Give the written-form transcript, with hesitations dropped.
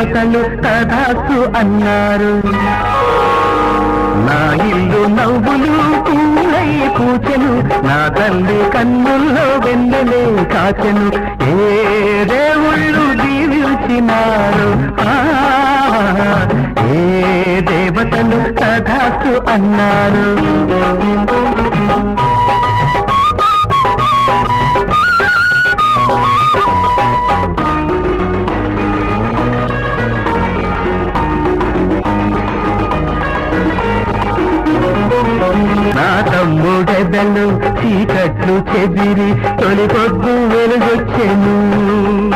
దేవతలు తదాస్తు అన్నారు. నా ఇల్లు నవ్వులు పూలై పూచెను, నా తల్లి కన్నుల్లో వెన్నెలే కాచెను. ఏ దేవుళ్ళు దీవించినారు, ఏ దేవతలు తదాస్తు అన్నారు. నా తమ్ముడెదలు చీకట్లు చెదిరి తొలి పొద్దు వెలుగొచ్చెను.